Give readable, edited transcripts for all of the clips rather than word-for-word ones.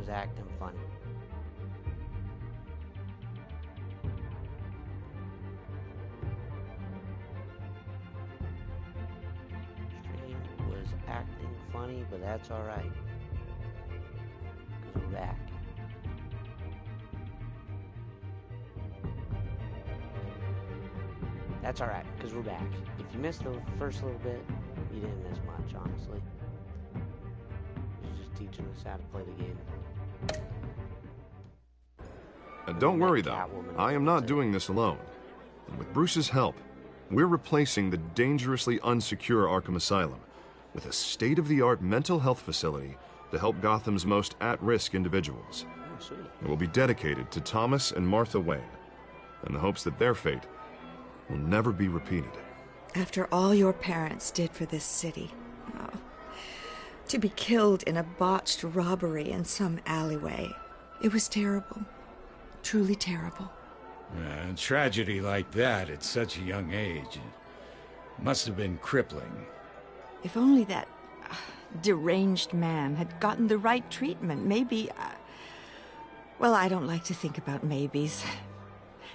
was acting funny. Stream was acting funny, but that's alright. Because we're back. That's alright, because we're back. If you missed the first little bit, you didn't miss much, honestly. He's just teaching us how to play the game. Don't worry, though. I am not doing this alone. And with Bruce's help, we're replacing the dangerously unsecure Arkham Asylum with a state-of-the-art mental health facility to help Gotham's most at-risk individuals. Oh, sweet. It will be dedicated to Thomas and Martha Wayne, in the hopes that their fate will never be repeated. After all your parents did for this city, to be killed in a botched robbery in some alleyway, it was terrible. Truly terrible. A tragedy like that at such a young age, it must have been crippling. If only that deranged man had gotten the right treatment, maybe... well, I don't like to think about maybes.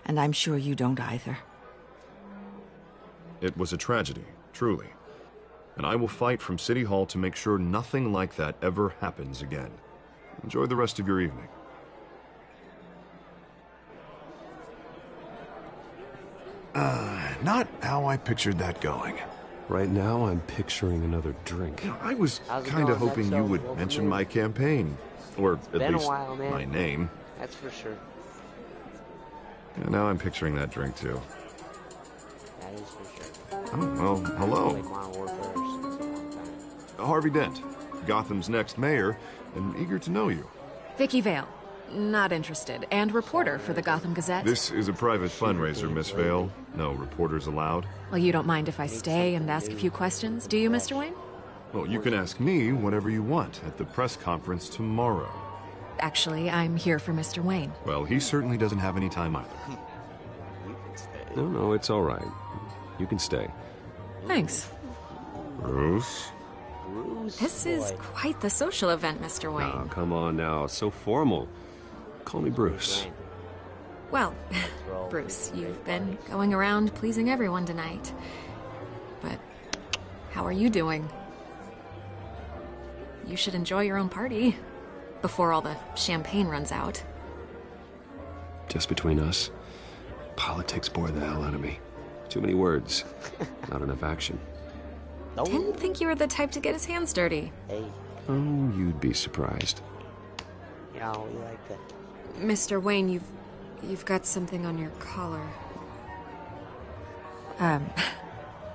And I'm sure you don't either. It was a tragedy, truly. And I will fight from City Hall to make sure nothing like that ever happens again. Enjoy the rest of your evening. Not how I pictured that going. Right now, I'm picturing another drink. I was How's it kind of going, hoping Nexo? you would Welcome mention in. my campaign. Or at Been a least while, man. my name. That's for sure. Yeah, now I'm picturing that drink, too. That is for sure. Oh, well, hello. Played Modern Warfare since a long time. Harvey Dent, Gotham's next mayor, and eager to know you. Vicky Vale. Not interested. And reporter for the Gotham Gazette. This is a private fundraiser, Miss Vale. No reporters allowed. Well, you don't mind if I stay and ask a few questions, do you, Mr. Wayne? Well, you can ask me whatever you want at the press conference tomorrow. Actually, I'm here for Mr. Wayne. Well, he certainly doesn't have any time either. No, it's all right. You can stay. Thanks. Bruce? Bruce, This is boy. quite the social event, Mr. Wayne. Oh, come on now. So formal. Call me Bruce. Well, roll. Bruce, you've been going around pleasing everyone tonight. But how are you doing? You should enjoy your own party before all the champagne runs out. Just between us, politics bore the hell out of me. Too many words. Not enough action. No. Didn't think you were the type to get his hands dirty. Hey, Oh, you'd be surprised. yeah, we like that. Mr. Wayne, you've got something on your collar.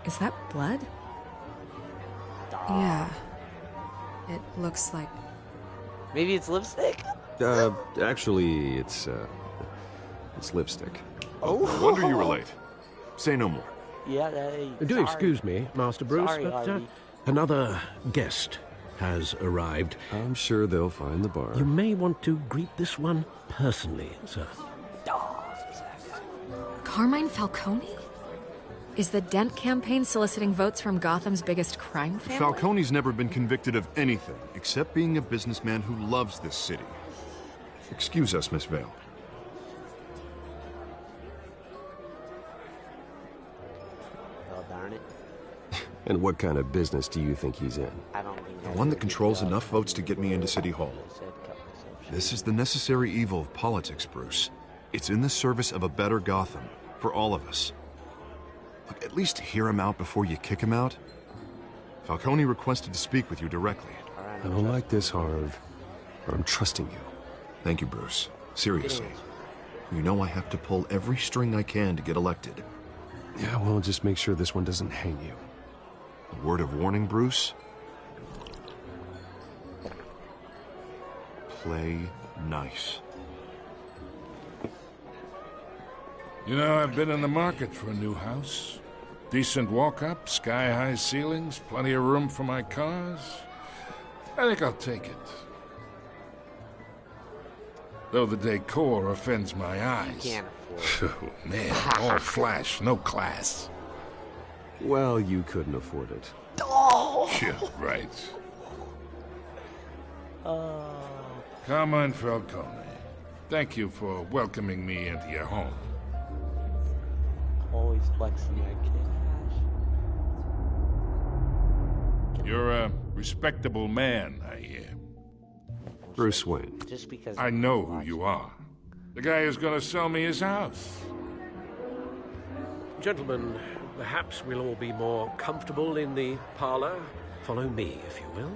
Is that blood? Yeah. It looks like... Maybe it's lipstick? Actually, it's lipstick. Oh. No wonder you were late. Say no more. Yeah, hey, Do sorry. excuse me, Master Bruce, Sorry, but Harvey. another guest has arrived. I'm sure they'll find the bar. You may want to greet this one personally, sir. Carmine Falcone? Is the Dent campaign soliciting votes from Gotham's biggest crime family? Falcone's never been convicted of anything except being a businessman who loves this city. Excuse us, Miss Vale. Oh, darn it. And what kind of business do you think he's in? I don't think The one that controls enough votes to get me into City Hall. This is the necessary evil of politics, Bruce. It's in the service of a better Gotham, for all of us. Look, at least hear him out before you kick him out. Falcone requested to speak with you directly. I don't like this, Harv, but I'm trusting you. Thank you, Bruce. Seriously. You know I have to pull every string I can to get elected. Yeah, well, just make sure this one doesn't hang you. A word of warning, Bruce? Play nice. You know, I've been in the market for a new house. Decent walk-up, sky-high ceilings, plenty of room for my cars. I think I'll take it. Though the decor offends my eyes. Can't afford it. Oh, man, all flash, no class. Well, you couldn't afford it. Yeah, right. Carmine Falcone, thank you for welcoming me into your home. Always flexing that kid. You're a respectable man, I hear. Bruce Wayne. Just because I know who you are. The guy who's gonna sell me his house. Gentlemen, perhaps we'll all be more comfortable in the parlor. Follow me, if you will.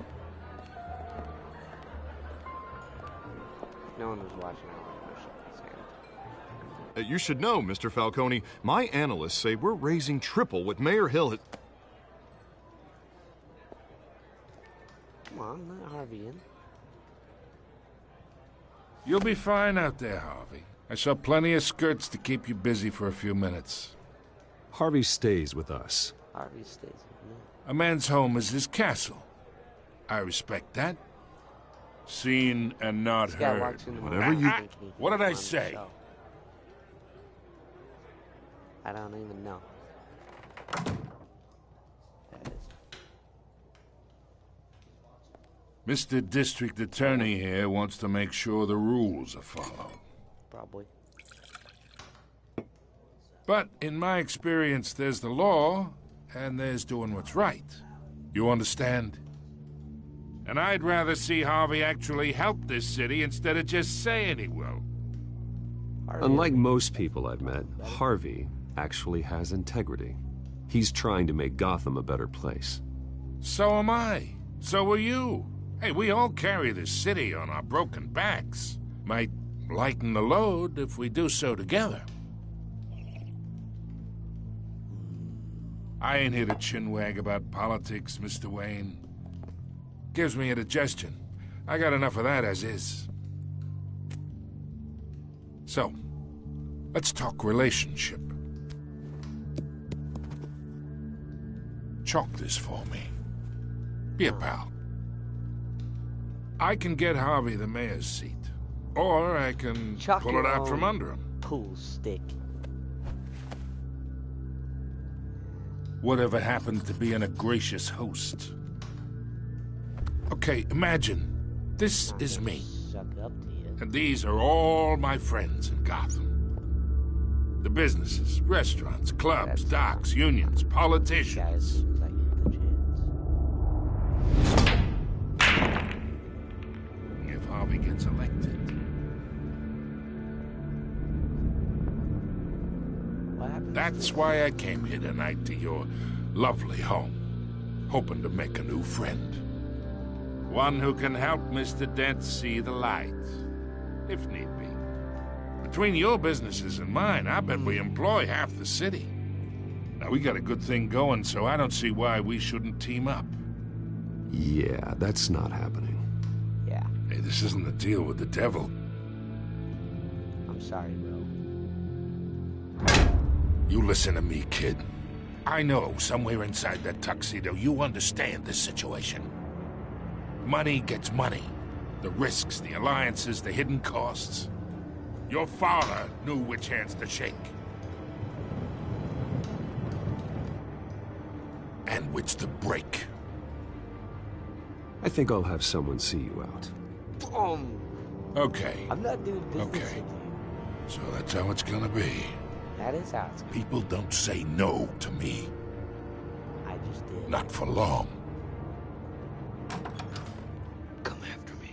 No one was watching that. You should know, Mr. Falcone, my analysts say we're raising triple what Mayor Hill had... Come on, let Harvey in. You'll be fine out there, Harvey. I saw plenty of skirts to keep you busy for a few minutes. Harvey stays with us. Harvey stays with me. A man's home is his castle. I respect that. Seen and not This guy heard. walks into my Whatever house you- thinking he can What did I run the say? show. I don't even know. That is Mr. District Attorney here wants to make sure the rules are followed. probably. But in my experience, there's the law, and there's doing what's right. You understand? And I'd rather see Harvey actually help this city instead of just saying he will. Harvey, Unlike most people I've met, Harvey actually has integrity. He's trying to make Gotham a better place. So am I. So are you. Hey, we all carry this city on our broken backs. Might lighten the load if we do so together. I ain't here to chinwag about politics, Mr. Wayne. Gives me indigestion. I got enough of that as is. So, let's talk relationship. Chalk this for me. Be a pal. I can get Harvey the mayor's seat. Or I can Chalk pull your it out from own under him. pool stick. Whatever happened to being a gracious host? Okay, imagine. This Not is gonna me. Suck up to you. And these are all my friends in Gotham. The businesses, restaurants, clubs, That's docks, unions, politicians. Guys, seems like a good chance. If Harvey gets elected. What happens? That's why I came here tonight to your lovely home, hoping to make a new friend. One who can help Mr. Dent see the light, if need be. Between your businesses and mine, I bet we employ half the city. Now, we got a good thing going, so I don't see why we shouldn't team up. Yeah, that's not happening. Yeah, Hey, this isn't a deal with the devil. I'm sorry, bro. You listen to me, kid. I know somewhere inside that tuxedo you understand this situation. Money gets money. The risks, the alliances, the hidden costs. Your father knew which hands to shake. And which to break. I think I'll have someone see you out. Okay, I'm not doing business Okay. with you. so that's how it's gonna be. That is how it's. People don't say no to me. I just did. Not for long. Come after me.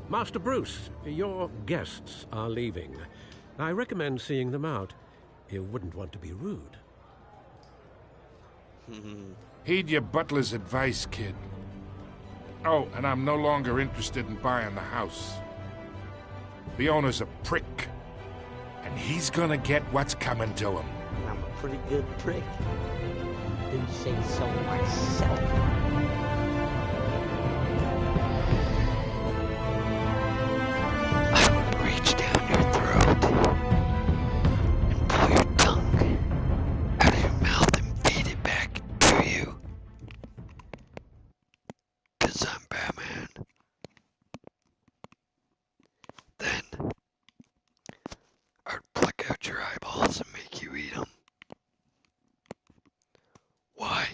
Master Bruce, your guests are leaving. I recommend seeing them out. You wouldn't want to be rude. Heed your butler's advice, kid. Oh, and I'm no longer interested in buying the house. The owner's a prick. And he's gonna get what's coming to him. I'm a pretty good prick. Didn't say so myself. I would reach down your throat and pull your tongue out of your mouth and feed it back to you. 'Cause I'm Batman. Then I'd pluck out your eyeballs and make you eat them. Why?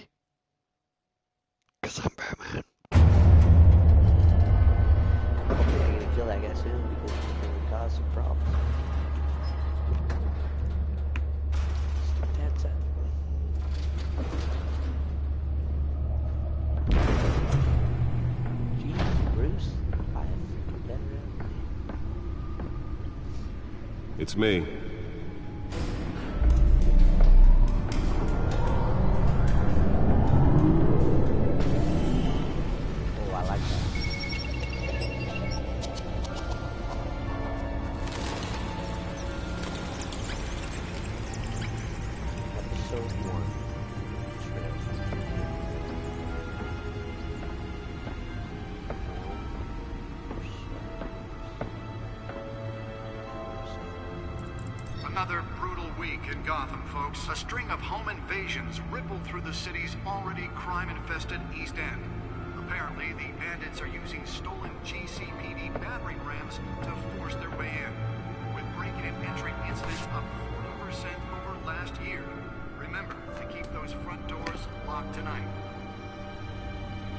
that guy soon because he's going to cause some problems. That's it. Jeez, Bruce, I have better than It's me. Oh, I like that. Episode 1. Another brutal week in Gotham, folks. A string of home invasions rippled through the city's already crime-infested East End. Apparently, the bandits are using stolen GCPD battering rams to force their way in, with breaking and entering incidents up 40% over last year. Remember to keep those front doors locked tonight.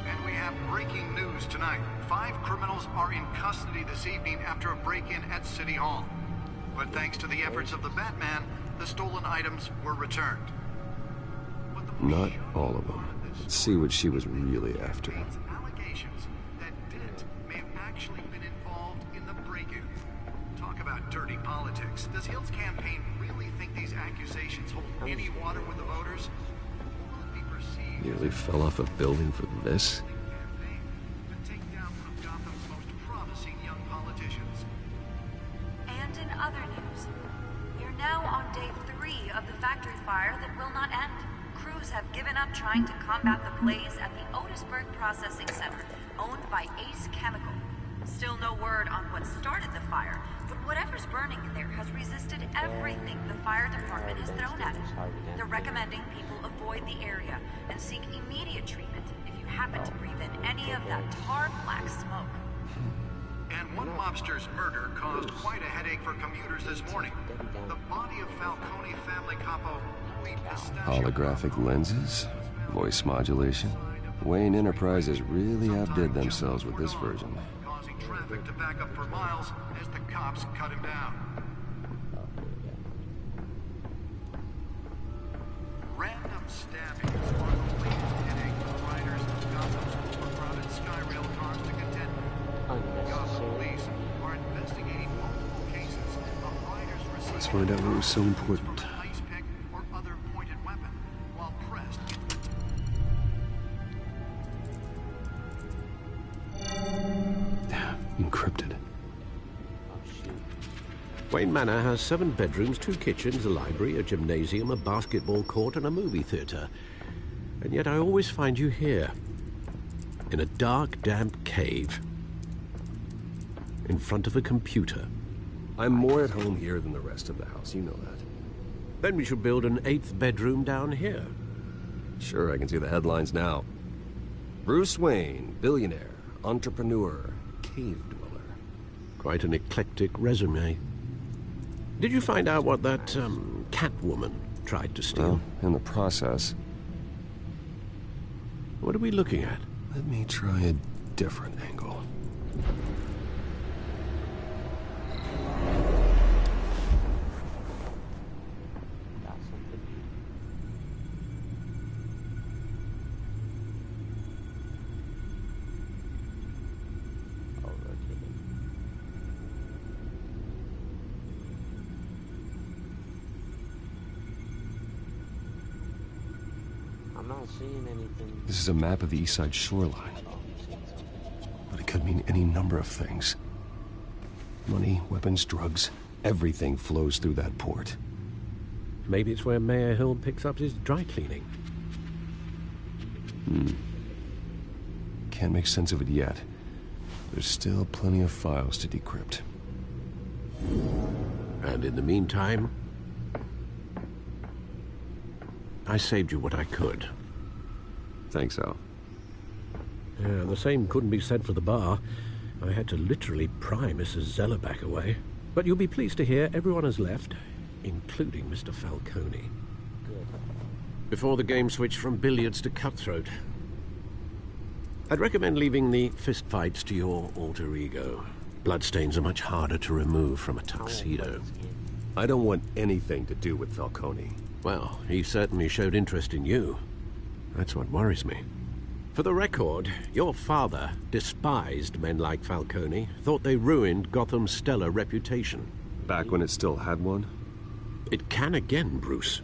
And we have breaking news tonight. 5 criminals are in custody this evening after a break-in at City Hall. But thanks to the efforts of the Batman, the stolen items were returned. Not all of them. Let's see what she was really after. Allegations that Dent may have actually been involved in the break-in. Talk about dirty politics. Does Hill's campaign really think these accusations hold any water with the voters? Will it be perceived Nearly fell off a building for this? campaign to take down one of Gotham's most promising young politicians? And in other news, we're now on day 3 of the factory fire that will not end. Crews have given up trying to combat the blaze at the Otisburg Processing Center, owned by Ace Chemical. Still no word on what started the fire, but whatever's burning in there has resisted everything the fire department has thrown at it. They're recommending people avoid the area and seek immediate treatment if you happen to breathe in any of that tar black smoke. And one mobster's murder caused quite a headache for commuters this morning. The body of Falcone family capo Louis Pistachio Holographic lenses? Voice modulation? Wayne Enterprises really outdid themselves with this version. causing traffic to back up for miles as the cops cut him down. Random stabbings are the latest headache for riders of Gotham's overcrowded Skyrail cars to contend with. Gotham police are investigating multiple cases of riders receiving Let's find out what was so important. from an ice pick or other pointed weapon while pressed. Encrypted. Wayne Manor has 7 bedrooms, 2 kitchens, a library, a gymnasium, a basketball court, and a movie theater. And yet I always find you here, in a dark, damp cave, in front of a computer. I'm more at home here than the rest of the house, you know that. Then we should build an 8th bedroom down here. Sure, I can see the headlines now. Bruce Wayne, billionaire, entrepreneur, cave dweller. Quite an eclectic resume. Did you find out what that, Catwoman tried to steal? Well, in the process, What are we looking at? let me try a different angle. Got something. Oh, rotate it. I'm not seeing anything. This is a map of the East Side shoreline, but it could mean any number of things. Money, weapons, drugs, everything flows through that port. Maybe it's where Mayor Hill picks up his dry cleaning. Can't make sense of it yet. There's still plenty of files to decrypt. And in the meantime, I saved you what I could. Thanks, Al. Yeah, the same couldn't be said for the bar. I had to literally pry Mrs. Zeller back away. But you'll be pleased to hear everyone has left, including Mr. Falcone. Good. Before the game switched from billiards to cutthroat. I'd recommend leaving the fistfights to your alter ego. Bloodstains are much harder to remove from a tuxedo. I don't want anything to do with Falcone. Well, he certainly showed interest in you. That's what worries me. For the record, your father despised men like Falcone, thought they ruined Gotham's stellar reputation. Back when it still had one? It can again, Bruce.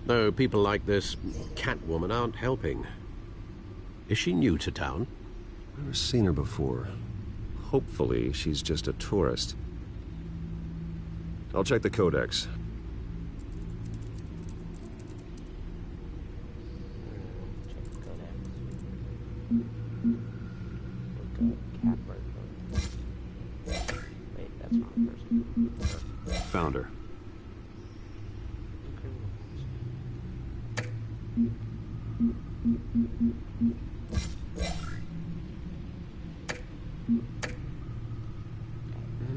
Though people like this Catwoman aren't helping. Is she new to town? Never seen her before. Hopefully, she's just a tourist. I'll check the codex. Wait, that's not a person. Found her.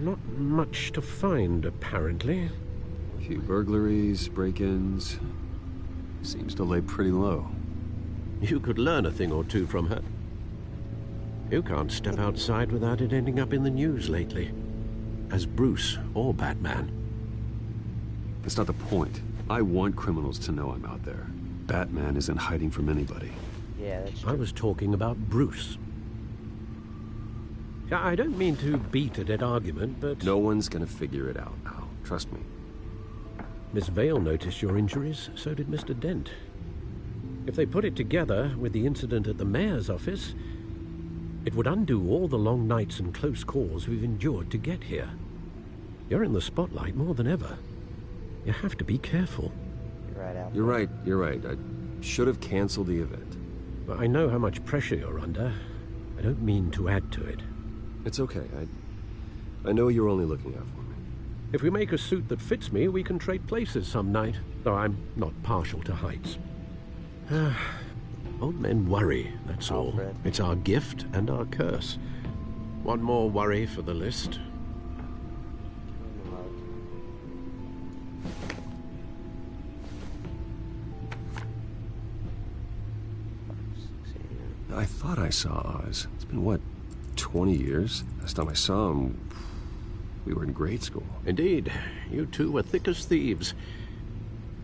Not much to find, apparently. A few burglaries, break-ins. Seems to lay pretty low. You could learn a thing or two from her. You can't step outside without it ending up in the news lately. As Bruce or Batman. That's not the point. I want criminals to know I'm out there. Batman isn't hiding from anybody. Yeah, that's true. I was talking about Bruce. Yeah, I don't mean to beat a dead argument, but... No one's gonna figure it out, Al. Trust me. Miss Vale noticed your injuries, so did Mr. Dent. If they put it together with the incident at the mayor's office, it would undo all the long nights and close calls we've endured to get here. You're in the spotlight more than ever. You have to be careful. You're right, Alfred. You're right. I should have canceled the event. But I know how much pressure you're under. I don't mean to add to it. It's okay. I know you're only looking out for me. If we make a suit that fits me, we can trade places some night, though I'm not partial to heights. Old men worry, that's all. Alfred. It's our gift and our curse. One more worry for the list. I thought I saw Oz. It's been, what, 20 years? Last time I saw him, we were in grade school. Indeed, you two were thick as thieves.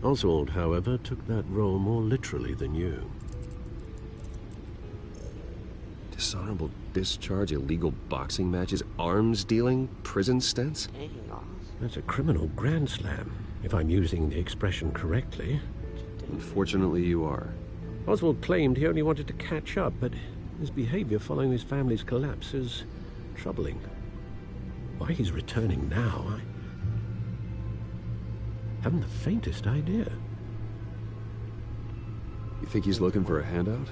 Oswald, however, took that role more literally than you. Dishonorable discharge, illegal boxing matches, arms dealing, prison stints? Dang, Oz. That's a criminal grand slam, if I'm using the expression correctly. Unfortunately, you are. Oswald claimed he only wanted to catch up, but his behavior following his family's collapse is troubling. Why he's returning now, I haven't the faintest idea. You think he's looking for a handout?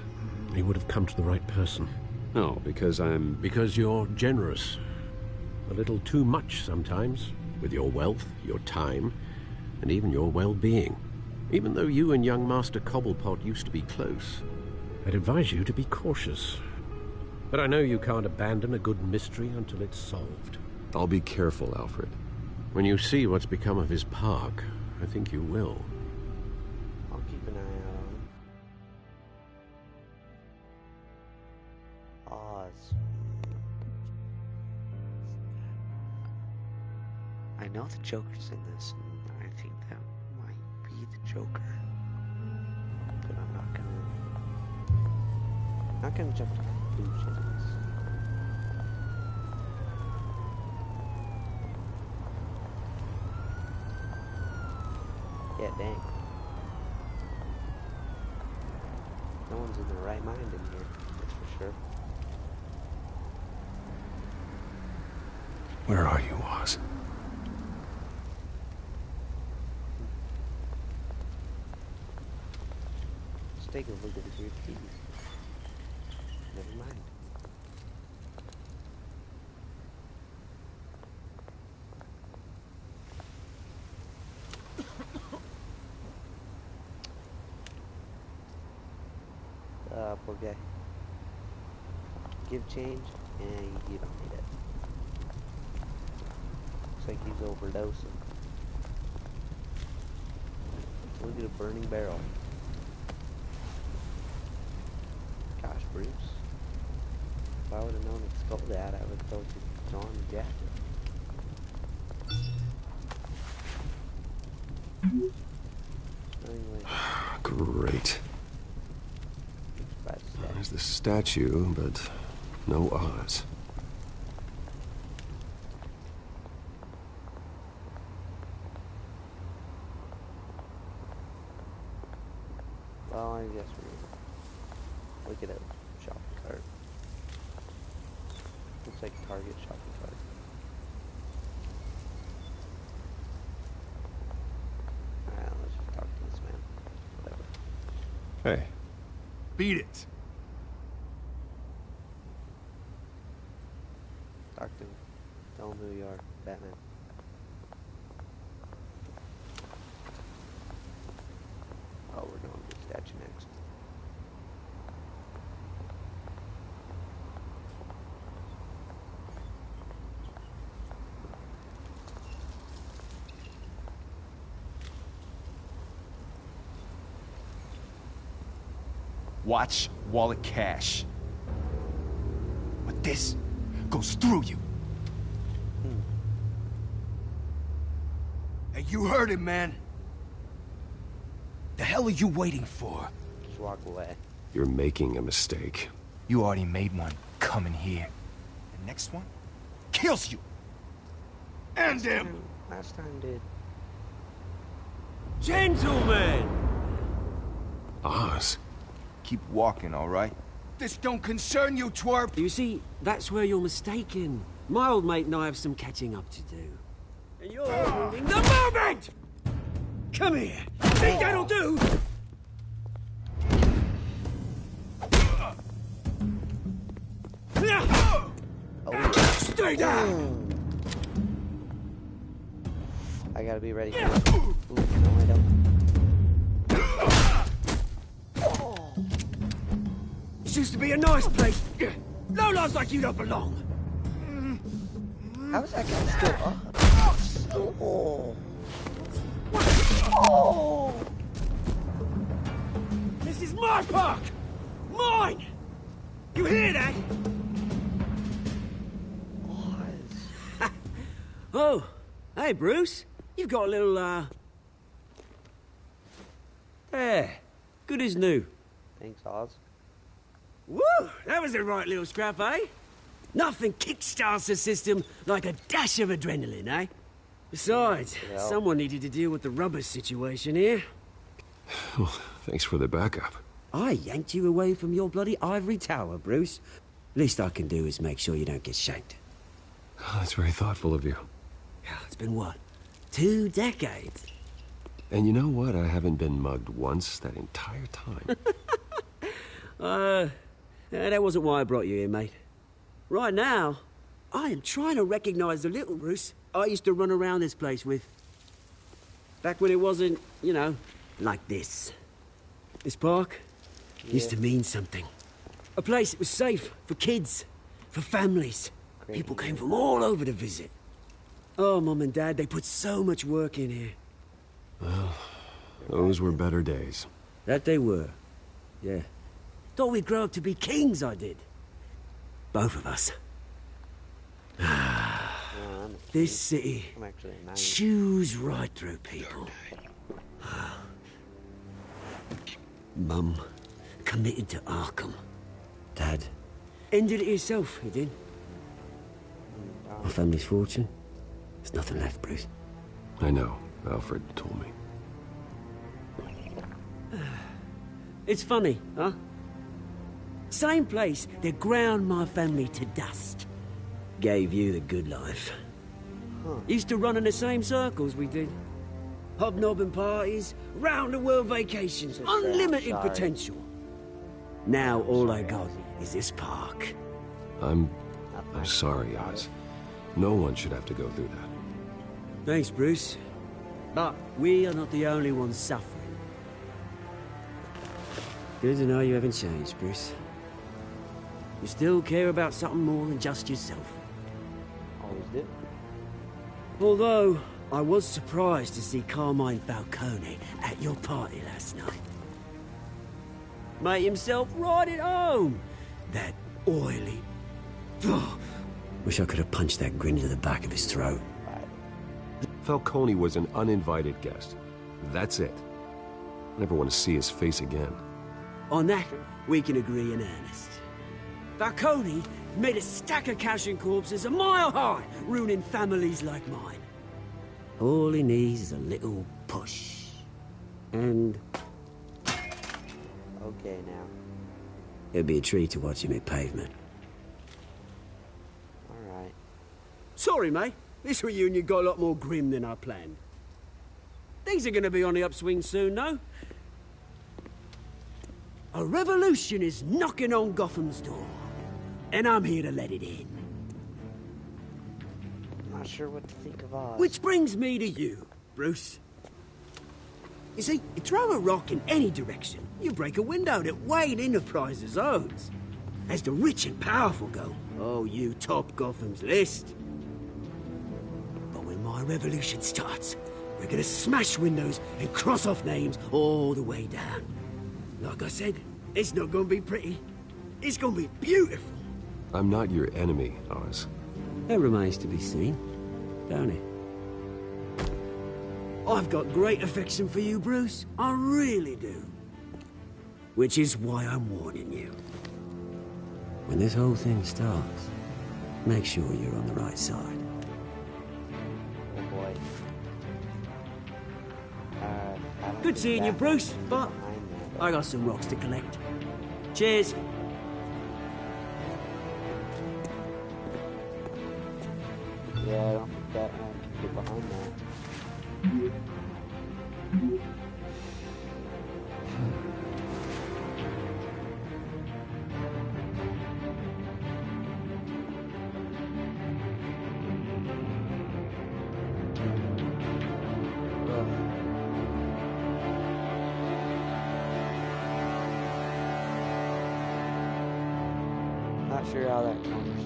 He would have come to the right person. No, because I'm... Because you're generous. A little too much sometimes, with your wealth, your time, and even your well-being. Even though you and young Master Cobblepot used to be close, I'd advise you to be cautious. But I know you can't abandon a good mystery until it's solved. I'll be careful, Alfred. When you see what's become of his park, I think you will. I'll keep an eye out on him. Oz. I know the Joker's in this, and I think that might be the Joker. But I'm not gonna jump to conclusions. Yeah, dang. No one's in their right mind in here, that's for sure. Where are you, Oz? Let's take a look at the keys. Never mind. Poor guy. Give change, and you don't need it. Looks like he's overdosing. Look at a burning barrel. Gosh, Bruce. If I would have known it's stole that, I would throw it on the jacket. Anyway. Great. There's the statue, but no Oz. Well, I guess we look at a shopping cart. Looks like a Target shopping cart. Alright, let's just talk to this man. Whatever. Hey. Beat it. Talk to him. Tell him who you are, Batman. Oh, we're going to the statue next. Watch wallet cash. But this goes through you. Hey, you heard it, man. The hell are you waiting for? Just walk away. You're making a mistake. You already made one coming here. The next one kills you. And him. Last time did. Gentlemen! Oz? Keep walking, all right? This don't concern you, twerp! You see, that's where you're mistaken. My old mate and I have some catching up to do. And you're ruining the moment! Come here! Think that'll do? Stay down! I gotta be ready for this. Ooh, no, I don't. This used to be a nice place. No lives like you don't belong. How is that guy still up? Oh. Oh. This is my park! Mine! You hear that? Oh, hey, Bruce. You've got a little, There. Good as new. Thanks, Oz. Woo! That was a right little scrap, eh? Nothing kickstarts the system like a dash of adrenaline, eh? Besides, someone needed to deal with the rubber situation here. Well, thanks for the backup. I yanked you away from your bloody ivory tower, Bruce. Least I can do is make sure you don't get shanked. Oh, that's very thoughtful of you. It's been what? 2 decades? And you know what? I haven't been mugged once that entire time. That wasn't why I brought you here, mate. Right now, I am trying to recognize the little Bruce I used to run around this place with. Back when it wasn't, you know, like this. This park used to mean something. A place that was safe for kids, for families. People came from all over to visit. Oh, Mum and Dad, they put so much work in here. Well, those were better days. That they were. Yeah. Thought we'd grow up to be kings, I did. Both of us. This city chews right through people. Mum committed to Arkham. Dad ended it himself, he did. My family's fortune. There's nothing left, Bruce. I know. Alfred told me. It's funny, huh? Same place that ground my family to dust. Gave you the good life. Used to run in the same circles we did. Hobnobbing parties, round-the-world vacations, unlimited potential. Now all I got is this park. I'm sorry, Oz. No one should have to go through that. Thanks, Bruce. But we are not the only ones suffering. Good to know you haven't changed, Bruce. You still care about something more than just yourself. Always did. Although, I was surprised to see Carmine Falcone at your party last night. Made himself right at home. That oily, Oh, wish I could have punched that grin into the back of his throat. Falcone was an uninvited guest. That's it. I never want to see his face again. On that, we can agree in earnest. Falcone made a stack of cash and corpses a mile high, ruining families like mine. All he needs is a little push. And... Okay, now. it'd be a treat to watch him hit pavement. Alright. Sorry, mate. This reunion got a lot more grim than I planned. Things are gonna be on the upswing soon, though. A revolution is knocking on Gotham's door. And I'm here to let it in. I'm not sure what to think of Oz. Which brings me to you, Bruce. You see, you throw a rock in any direction, you break a window that Wayne Enterprises owns. As the rich and powerful go, oh, you top Gotham's list. But when my revolution starts, we're gonna smash windows and cross off names all the way down. Like I said, it's not gonna be pretty. It's gonna be beautiful. I'm not your enemy, Oz. That remains to be seen, don't it? I've got great affection for you, Bruce. I really do. Which is why I'm warning you. When this whole thing starts, make sure you're on the right side. Oh boy. Good seeing you, Bruce, but I got some rocks to collect. Cheers. Yeah, I don't think that I can get behind that. Not sure how that comes.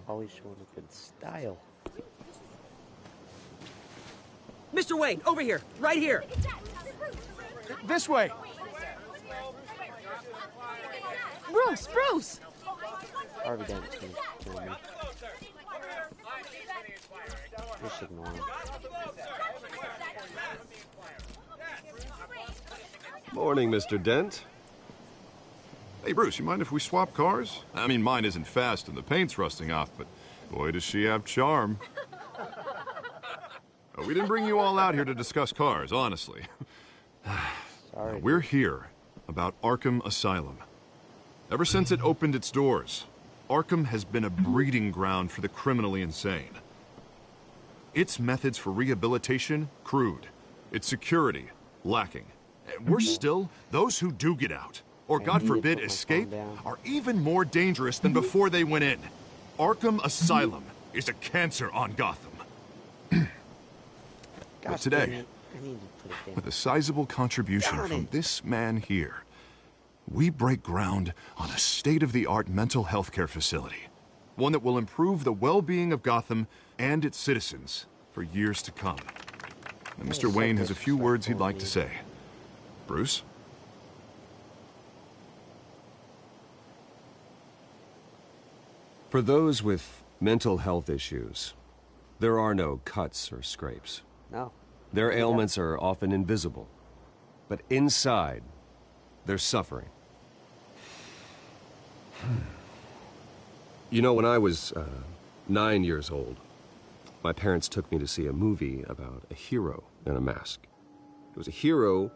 Always showing up in style. Mr. Wayne, over here, right here. This way. Bruce, Bruce! Harvey Dent's gonna kill me. Just ignore him. Morning, Mr. Dent. Hey, Bruce, you mind if we swap cars? I mean, mine isn't fast and the paint's rusting off, but boy, does she have charm. We didn't bring you all out here to discuss cars, honestly. Sorry. We're here about Arkham Asylum. Ever since it opened its doors, Arkham has been a breeding ground for the criminally insane. Its methods for rehabilitation, crude. Its security, lacking. And worse still, those who do get out, or God forbid escape, are even more dangerous than before they went in. Arkham Asylum is a cancer on Gotham. But today, with a sizable contribution from this man here, we break ground on a state-of-the-art mental health care facility. One that will improve the well-being of Gotham and its citizens for years to come. And Mr. Wayne has a few words he'd like to say. Bruce? For those with mental health issues, there are no cuts or scrapes. No. Their ailments are often invisible, but inside, they're suffering. You know, when I was 9 years old, my parents took me to see a movie about a hero in a mask. It was a hero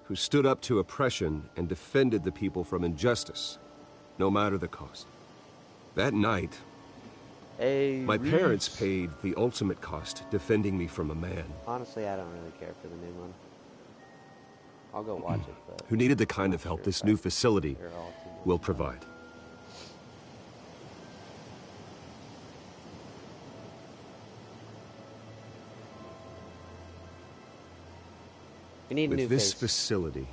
who stood up to oppression and defended the people from injustice, no matter the cost. That night, my parents paid the ultimate cost defending me from a man. Honestly, I don't really care for the new one. I'll go watch it, but... Who needed the kind of help this new facility will provide. We need a new With this face. facility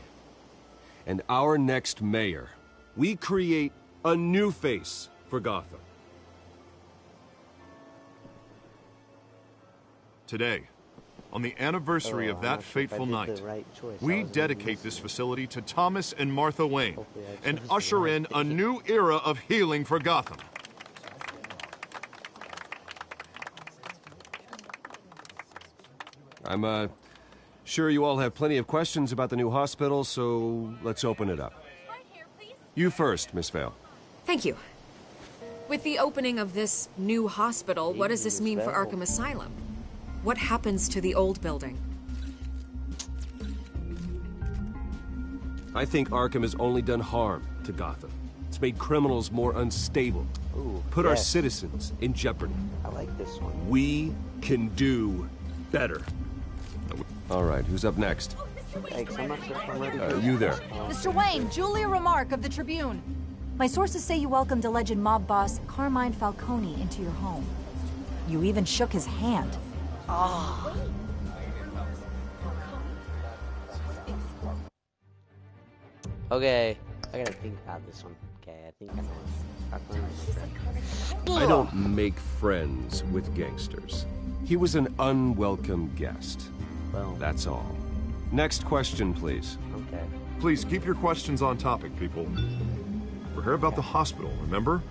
and our next mayor, we create a new face for Gotham. Today, on the anniversary of that fateful night, we dedicate this facility to Thomas and Martha Wayne and usher in a new era of healing for Gotham. I'm sure you all have plenty of questions about the new hospital, so let's open it up. You first, Miss Vale. Thank you. With the opening of this new hospital, what does this mean for Arkham Asylum? What happens to the old building? I think Arkham has only done harm to Gotham. It's made criminals more unstable. Put our citizens in jeopardy. I like this one. We can do better. All right, who's up next? Thanks so much for ready. You there. Mr. Wayne, Julia Remark of the Tribune. My sources say you welcomed alleged mob boss Carmine Falcone into your home. You even shook his hand. Ah. Okay, I gotta think about this one. Okay, I think I don't make friends with gangsters. He was an unwelcome guest. Well, that's all. Next question, please. Okay. Please keep your questions on topic, people. We're here about the hospital, remember?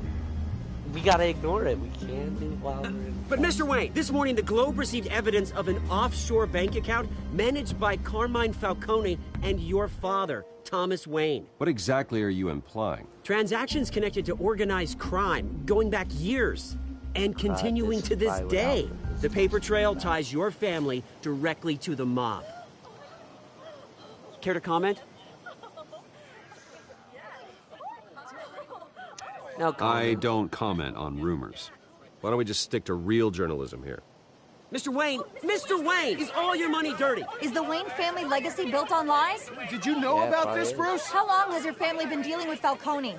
We gotta ignore it. We can't do while we're in. But Mr. Wayne, this morning the Globe received evidence of an offshore bank account managed by Carmine Falcone and your father, Thomas Wayne. What exactly are you implying? Transactions connected to organized crime, going back years, and continuing to this day. The paper trail ties your family directly to the mob. Care to comment? No comment. I don't comment on rumors. Why don't we just stick to real journalism here? Mr. Wayne, is all your money dirty? Is the Wayne family legacy built on lies? Did you know about this, Bruce? How long has your family been dealing with Falcone?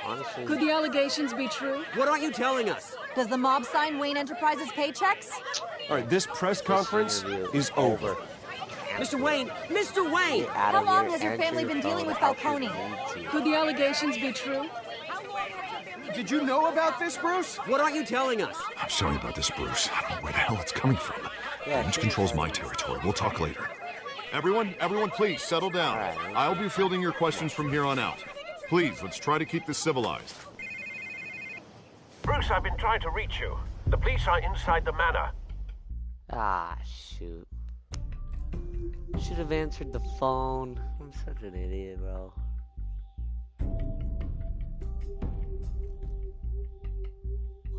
Honestly. Could the allegations be true? What aren't you telling us? Does the mob sign Wayne Enterprises paychecks? All right, this press conference is over. Mr. Wayne! How long has your family been dealing with Falcone? Could the allegations be true? Did you know about this, Bruce? What aren't you telling us? I'm sorry about this, Bruce. I don't know where the hell it's coming from. Range controls my territory. We'll talk later. Everyone, please settle down. I'll be fielding your questions from here on out. Please, let's try to keep this civilized. Bruce, I've been trying to reach you. The police are inside the manor. Ah, shoot. Should have answered the phone. I'm such an idiot, bro.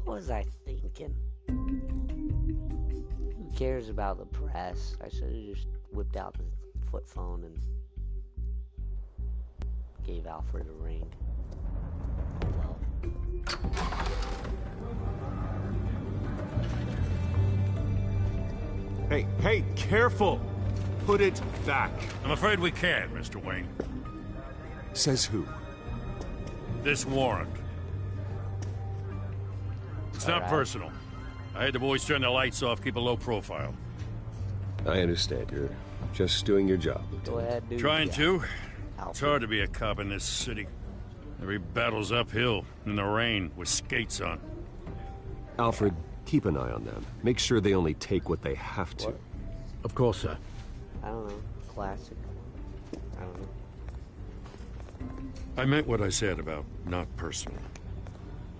What was I thinking? Who cares about the press? I should have just whipped out the flip phone and gave Alfred a ring. Oh well. Hey, careful! Put it back. I'm afraid we can't, Mr. Wayne. Says who? This warrant. It's not personal. I had the boys turn the lights off, keep a low profile. I understand. You're just doing your job. Go ahead, dude. Trying to. It's hard to be a cop in this city. Every battle's uphill, in the rain, with skates on. Alfred, keep an eye on them. Make sure they only take what they have to. What? Of course, sir. I don't know. Classic. I don't know. I meant what I said about not personal.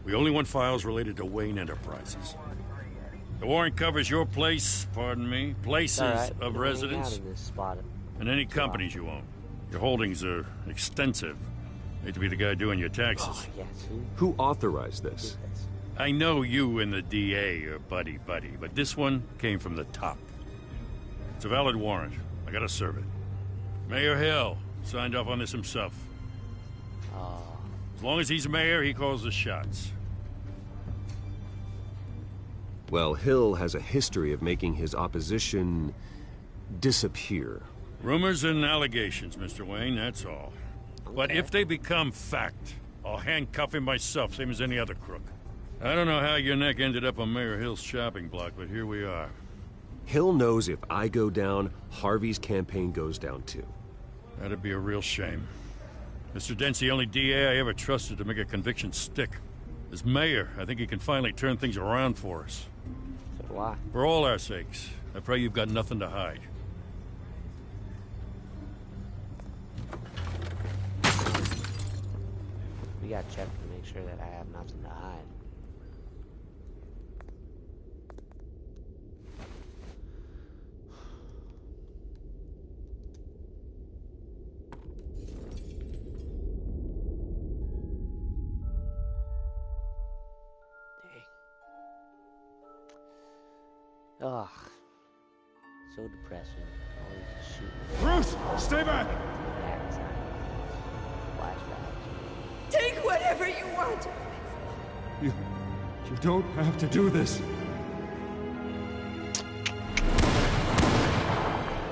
We only want files related to Wayne Enterprises. The warrant covers your place, pardon me, places of residence, and any companies you own. Your holdings are extensive. Hate to be the guy doing your taxes. Oh, yes. Who authorized this? I know you and the DA are buddy-buddy, but this one came from the top. It's a valid warrant. I gotta serve it. Mayor Hill signed off on this himself. As long as he's mayor, he calls the shots. Well, Hill has a history of making his opposition disappear. Rumors and allegations, Mr. Wayne, that's all. Okay. But if they become fact, I'll handcuff him myself, same as any other crook. I don't know how your neck ended up on Mayor Hill's shopping block, but here we are. Hill knows if I go down, Harvey's campaign goes down too. That'd be a real shame. Mr. Dent's the only DA I ever trusted to make a conviction stick. As mayor, I think he can finally turn things around for us. So do I. For all our sakes, I pray you've got nothing to hide. We gotta check to make sure that I have nothing to hide. Ugh. So depressing. Always just shooting. Bruce, stay back! Flashbacks. Take whatever you want. You don't have to do this.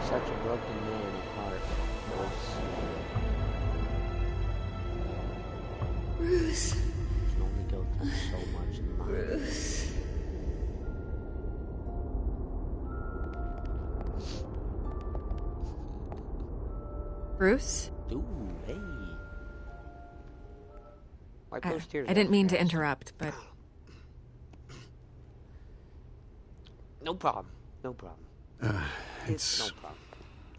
Such a broken man at heart. Bruce. You can only go through so much in life. Bruce. Bruce? Ooh, hey. Wipe those tears I didn't off, mean to guys. interrupt, but... No problem. No problem. It's no problem.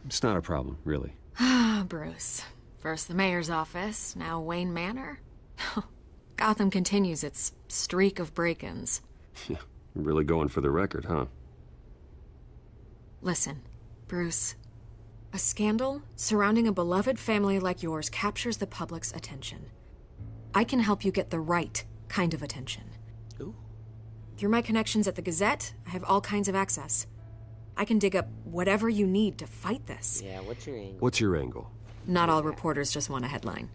It's not a problem, really. Ah, Bruce. First the mayor's office, now Wayne Manor. Gotham continues its streak of break-ins. Yeah, you're really going for the record, huh? Listen, Bruce. A scandal surrounding a beloved family like yours captures the public's attention. I can help you get the right kind of attention. Ooh. Through my connections at the Gazette, I have all kinds of access. I can dig up whatever you need to fight this. Yeah, what's your angle? What's your angle? Not all reporters just want a headline.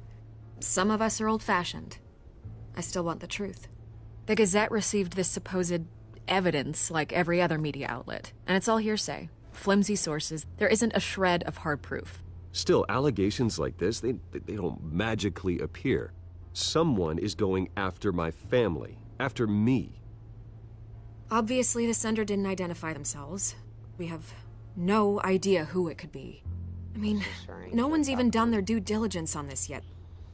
Some of us are old-fashioned. I still want the truth. The Gazette received this supposed evidence like every other media outlet, and it's all hearsay. Flimsy sources. There isn't a shred of hard proof. Still, allegations like this, they don't magically appear. Someone is going after my family, after me. Obviously, the sender didn't identify themselves. We have no idea who it could be. I mean, no one's even done their due diligence on this yet.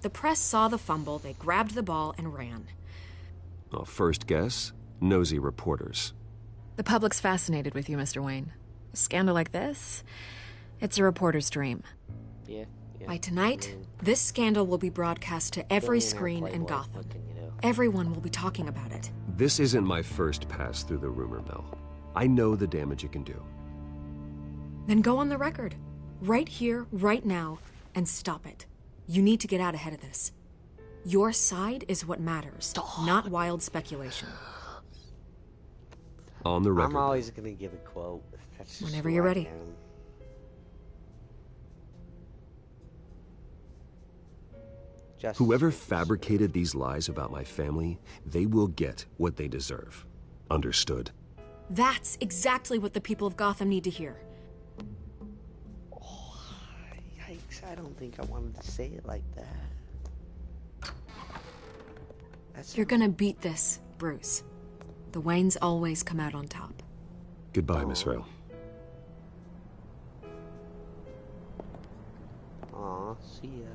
The press saw the fumble, they grabbed the ball and ran. Well, first guess, nosy reporters. The public's fascinated with you, Mr. Wayne. A scandal like this, it's a reporter's dream. Yeah. By tonight, this scandal will be broadcast to every screen in Gotham. Everyone will be talking about it. This isn't my first pass through the rumor mill. I know the damage it can do. Then go on the record. Right here, right now, and stop it. You need to get out ahead of this. Your side is what matters, not wild speculation. On the record. I'm always gonna give a quote. That's just Whenever who you're I ready. am. Whoever fabricated these lies about my family, they will get what they deserve. Understood? That's exactly what the people of Gotham need to hear. Oh, yikes, I don't think I wanted to say it like that. You're gonna beat this, Bruce. The Waynes always come out on top. Goodbye, Miss Rail. Aw, see ya.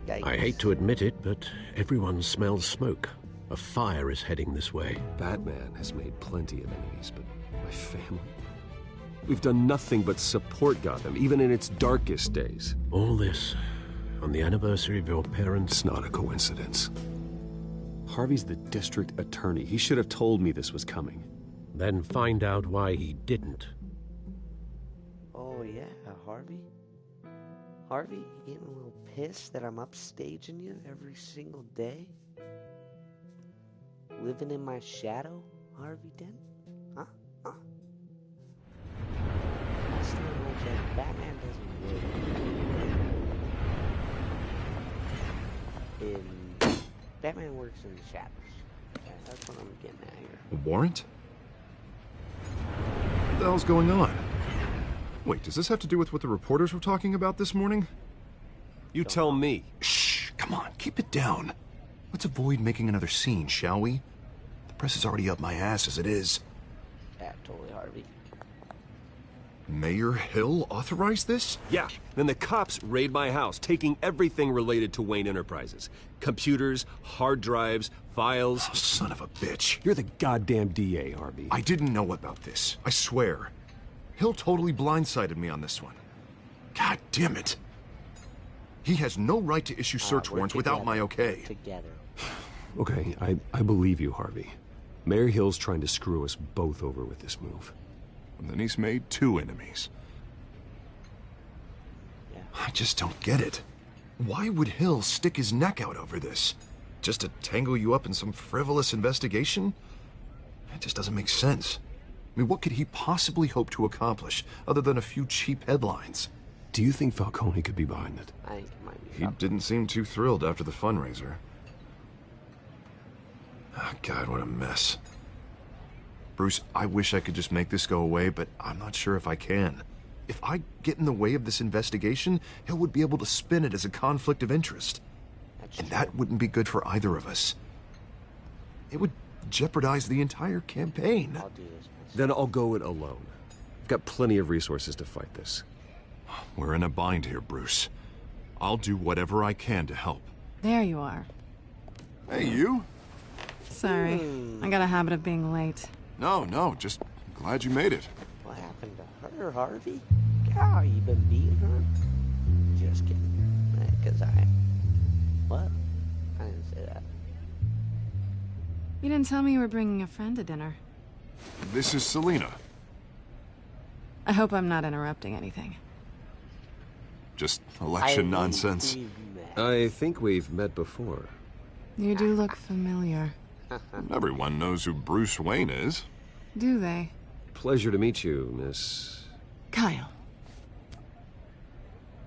Yikes. I hate to admit it, but everyone smells smoke. A fire is heading this way. Batman has made plenty of enemies, but my family? We've done nothing but support Gotham, even in its darkest days. All this on the anniversary of your parents'... It's not a coincidence. Harvey's the district attorney. He should have told me this was coming. Then find out why he didn't. Oh yeah, Harvey? Harvey, you getting a little pissed that I'm upstaging you every single day? Living in my shadow, Harvey Dent? Huh? I still don't say Batman doesn't work. Batman works in the shadows. Yeah, that's what I'm getting at here. A warrant? What the hell's going on? Wait, does this have to do with what the reporters were talking about this morning? You tell me. Shh, come on, keep it down. Let's avoid making another scene, shall we? The Press is already up my ass as it is. Yeah, totally, Harvey. Mayor Hill authorized this? Yeah, then the cops raid my house, taking everything related to Wayne Enterprises. Computers, hard drives, files. Oh, son of a bitch. You're the goddamn DA, Harvey. I didn't know about this. I swear. Hill totally blindsided me on this one. God damn it. He has no right to issue search warrants without my okay. Together. Okay, I believe you, Harvey. Mayor Hill's trying to screw us both over with this move. And then he's made 2 enemies. Yeah. I just don't get it. Why would Hill stick his neck out over this? Just to tangle you up in some frivolous investigation? It just doesn't make sense. I mean, what could he possibly hope to accomplish other than a few cheap headlines? Do you think Falcone could be behind it? I think it might be. He didn't seem too thrilled after the fundraiser. Oh, God, what a mess. Bruce, I wish I could just make this go away, but I'm not sure if I can. If I get in the way of this investigation, Hill would be able to spin it as a conflict of interest. And that wouldn't be good for either of us. It would jeopardize the entire campaign. I'll do this myself. Then I'll go it alone. I've got plenty of resources to fight this. We're in a bind here, Bruce. I'll do whatever I can to help. There you are. Hey, you? Sorry. I got a habit of being late. No, just glad you made it. What happened to her, Harvey? God, you been beating her? Just kidding. Because What? I didn't say that. You didn't tell me you were bringing a friend to dinner. This is Selena. I hope I'm not interrupting anything. Just election nonsense. I think we've met before. You do look familiar. Everyone knows who Bruce Wayne is. Do they? Pleasure to meet you, Miss... Kyle.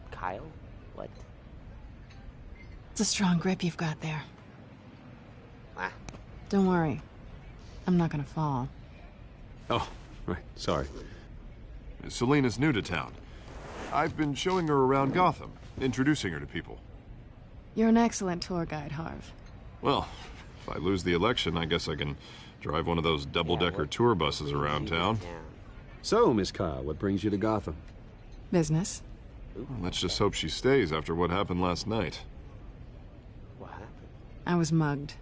Kyle? What? It's a strong grip you've got there. Ah. Don't worry. I'm not gonna fall. Oh, right, sorry. Selena's new to town. I've been showing her around Gotham, introducing her to people. You're an excellent tour guide, Harv. Well, if I lose the election, I guess I can drive one of those double-decker tour buses around town. So, Miss Kyle, what brings you to Gotham? Business. Well, let's just hope she stays after what happened last night. What happened? I was mugged.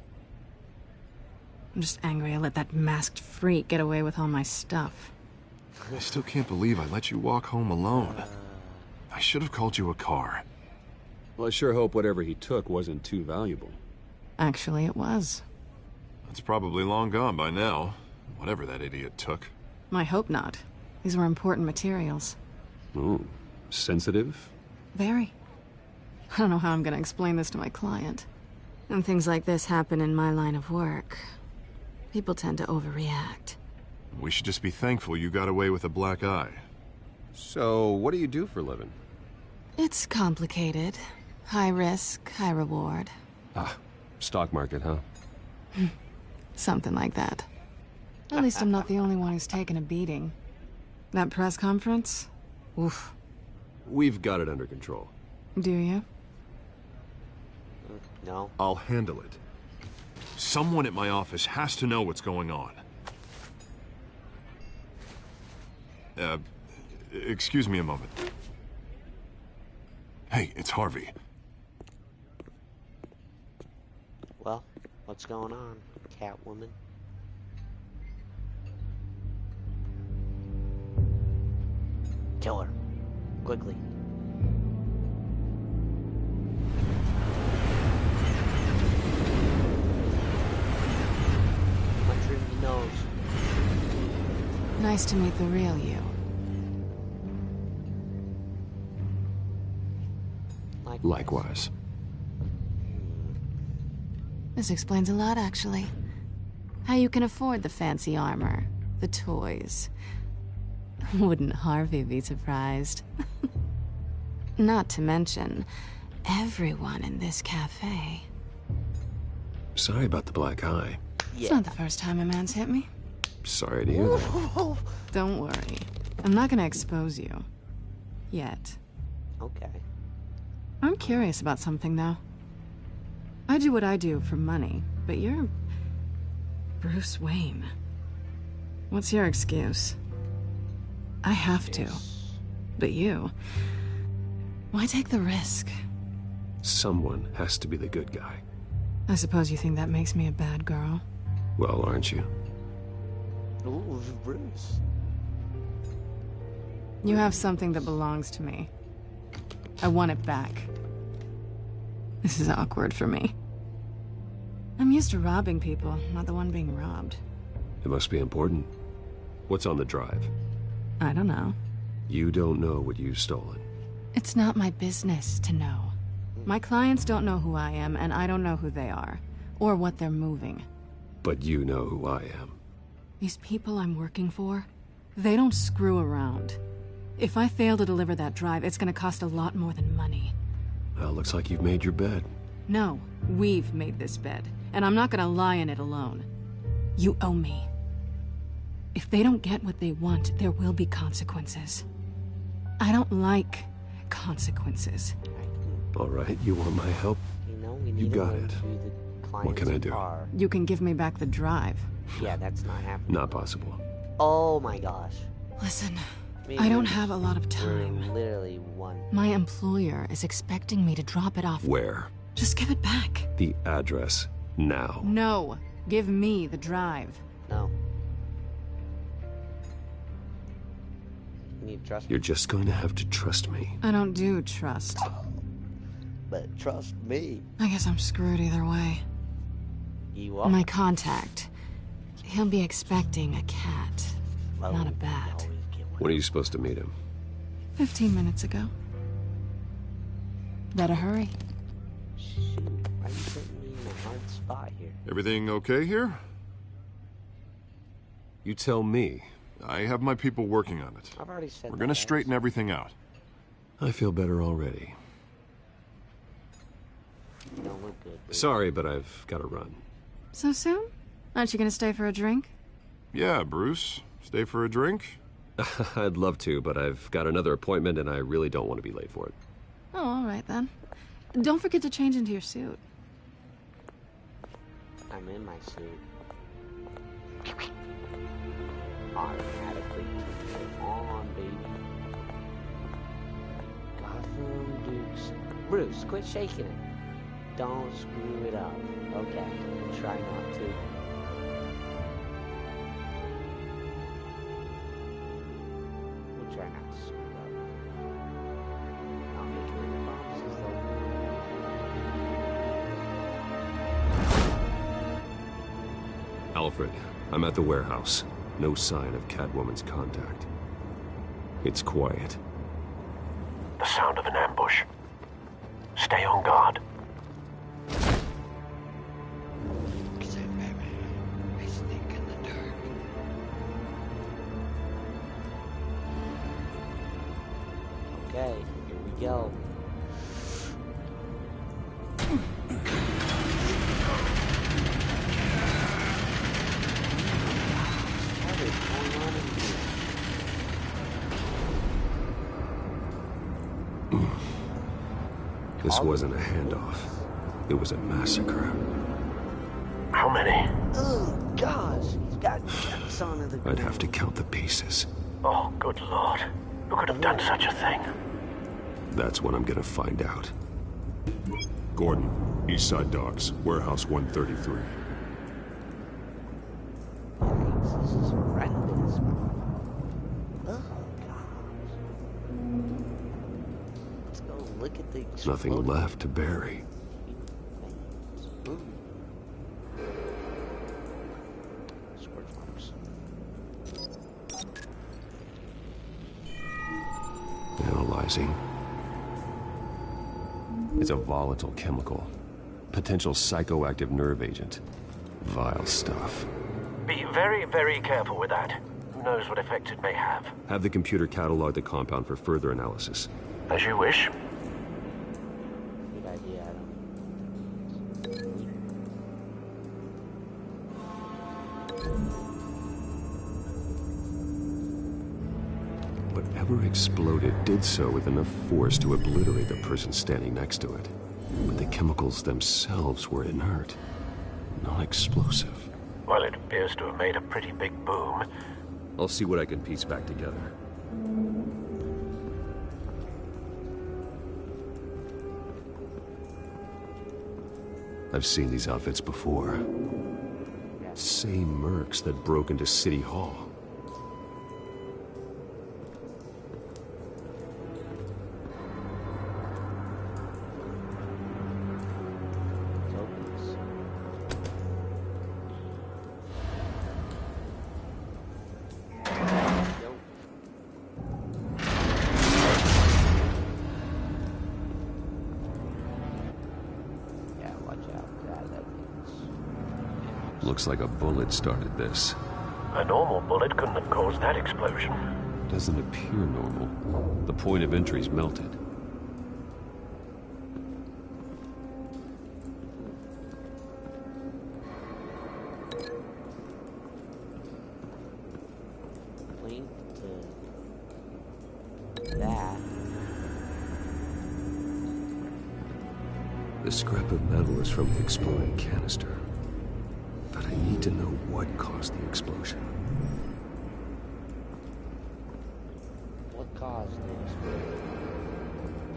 I'm just angry I let that masked freak get away with all my stuff. I still can't believe I let you walk home alone. I should have called you a car. Well, I sure hope whatever he took wasn't too valuable. Actually, it was. It's probably long gone by now, whatever that idiot took. I hope not. These were important materials. Ooh, sensitive? Very. I don't know how I'm gonna explain this to my client. When things like this happen in my line of work, people tend to overreact. We should just be thankful you got away with a black eye. So, what do you do for a living? It's complicated. High risk, high reward. Ah, stock market, huh? Something like that. At least I'm not the only one who's taken a beating. That press conference? Oof. We've got it under control. Do you? No. I'll handle it. Someone at my office has to know what's going on. Excuse me a moment. Hey, it's Harvey. Well, what's going on, Catwoman? Kill her. Quickly. Punch her in the nose. Nice to meet the real you. Likewise. This explains a lot, actually. How you can afford the fancy armor, the toys. Wouldn't Harvey be surprised? Not to mention, everyone in this cafe. Sorry about the black eye. It's not the first time a man's hit me. Sorry to hear that. Don't worry. I'm not gonna expose you. Yet. Okay. I'm curious about something, though. I do what I do for money, but you're Bruce Wayne. What's your excuse? I have to. But you... why take the risk? Someone has to be the good guy. I suppose you think that makes me a bad girl? Well, aren't you? Ooh, Bruce. You have something that belongs to me. I want it back. This is awkward for me. I'm used to robbing people, not the one being robbed. It must be important. What's on the drive? I don't know. You don't know what you've stolen. It's not my business to know. My clients don't know who I am, and I don't know who they are, or what they're moving. But you know who I am. These people I'm working for, they don't screw around. If I fail to deliver that drive, it's gonna cost a lot more than money. Well, looks like you've made your bed. No, we've made this bed, and I'm not gonna lie in it alone. You owe me. If they don't get what they want, there will be consequences. I don't like consequences. All right, you want my help? You got it. What can I do? You can give me back the drive. Yeah, that's not happening. Not possible. Oh my gosh. Listen, I don't have a lot of time. We're literally one. My employer is expecting me to drop it off. Where? Just give it back. The address, now. No, give me the drive. No. You need to trust me. You're just going to have to trust me. I don't do trust. But trust me. I guess I'm screwed either way. You are? My contact. He'll be expecting a cat, not a bat. When are you supposed to meet him? 15 minutes ago. Better hurry. Shoot, why are you putting me in a hard spot here? Everything okay here? You tell me. I have my people working on it. I've already said We're gonna straighten everything out. I feel better already. You don't look good. Dude. Sorry, but I've got to run. So soon? Aren't you gonna stay for a drink? Yeah, Bruce. Stay for a drink? I'd love to, but I've got another appointment and I really don't want to be late for it. Oh, all right then. Don't forget to change into your suit. I'm in my suit. Automatically turn it on, baby. Gotham Dukes. Bruce, quit shaking it. Don't screw it up. Okay, try not to. We'll try not to screw it up. Not making any promises though. Alfred, I'm at the warehouse. No sign of Catwoman's contact. It's quiet. The sound of an ambush. Stay on guard. Okay, here we go. What is going on in here? This wasn't a handoff. It was a massacre. How many? Oh, gosh, he's got guts on the I'd have to count the pieces. Oh, good lord. Who could have done such a thing? That's what I'm gonna find out. Gordon, East Side Docks, Warehouse 133. This is horrendous. Oh, gosh. Let's go look at the Nothing exploding left to bury. Ooh. Scorch marks. Analyzing. It's a volatile chemical. Potential psychoactive nerve agent. Vile stuff. Be very, very careful with that. Who knows what effect it may have. Have the computer catalog the compound for further analysis. As you wish. Good idea, Adam. Whatever exploded did so with enough force to obliterate the person standing next to it. But the chemicals themselves were inert, non-explosive. Well, it appears to have made a pretty big boom. I'll see what I can piece back together. I've seen these outfits before. Same mercs that broke into City Hall. Looks like a bullet started this. A normal bullet couldn't have caused that explosion. Doesn't appear normal. The point of entry's melted. Link to that. The scrap of metal is from the exploding canister. But I need to know what caused the explosion. What caused the explosion?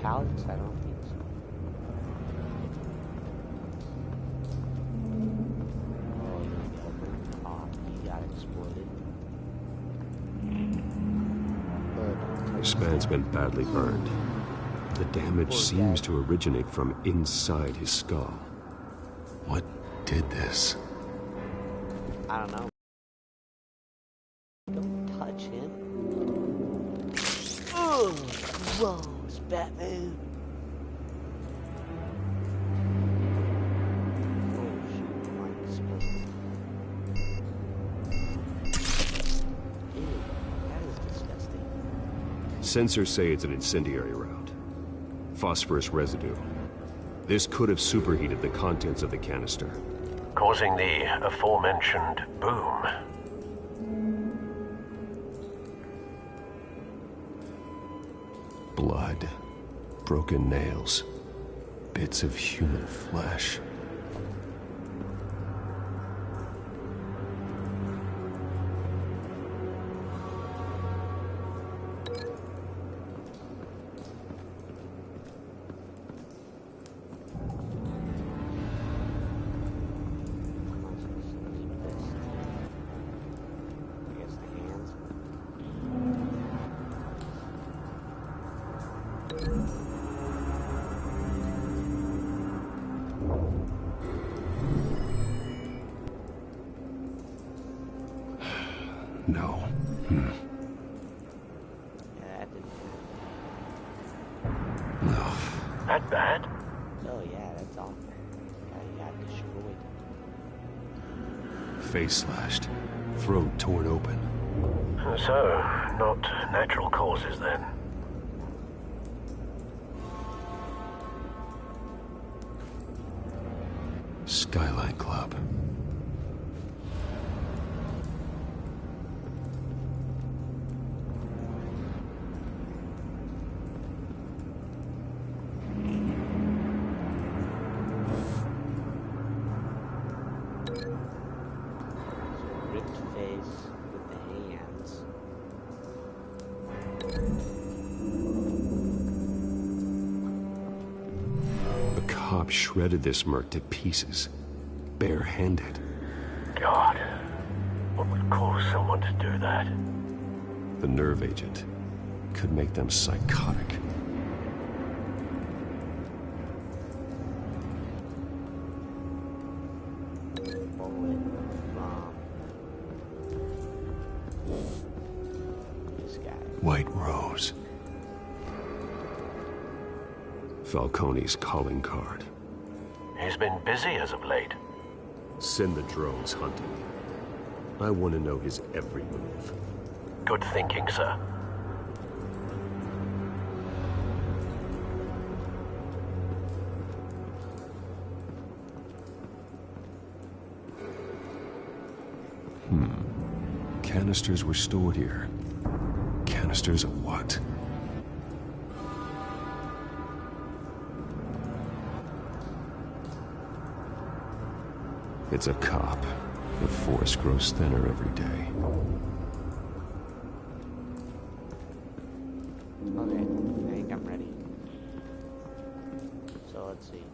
Pallets? I don't think so. Oh, he got exploded. This man's been badly burned. The damage seems to originate from inside his skull. What did this? I don't know. Don't touch him. Oh, gross, Batman. Oh, shoot, my exploded. Ew, that is disgusting. Sensors say it's an incendiary round. Phosphorus residue. This could have superheated the contents of the canister, causing the aforementioned boom. Blood, broken nails, bits of human flesh. No. Yeah, that didn't No. That bad? Oh yeah, that's all. Guy got destroyed. Face slashed. Throat torn open. So, not natural causes then. Skyline Club. Ripped face with the hands. The cop shredded this merc to pieces. Barehanded. God, what would cause someone to do that? The nerve agent could make them psychotic. Bullet from this guy. White Rose. Falcone's calling card. He's been busy as of late. Send the drones hunting. I want to know his every move. Good thinking, sir. Canisters were stored here. Canisters of what? It's a cop. The forest grows thinner every day. Okay, I think I'm ready. So let's see.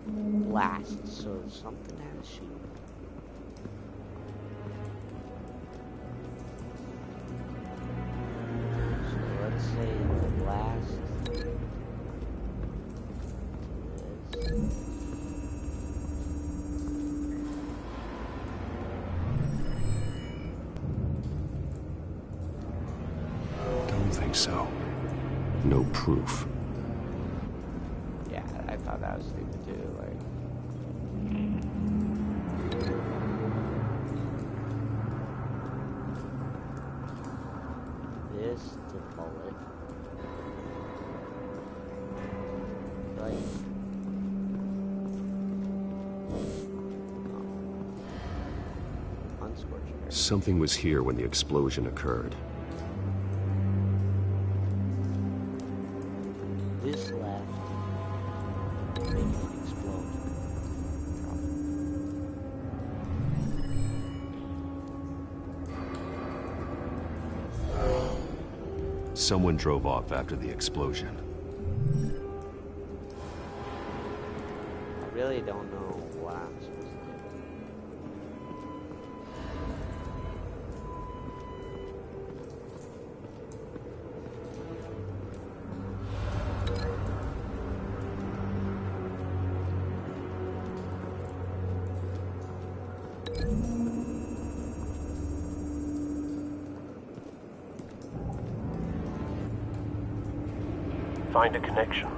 Blast, so something had to shoot. So let's say the blast is... Don't think so. No proof. Yeah, I thought that was stupid too, like... This to bullet. Like... Unscorched earth. Something was here when the explosion occurred. This left. Make it explode. Someone drove off after the explosion. I really don't know what I'm supposed to do. Find a connection.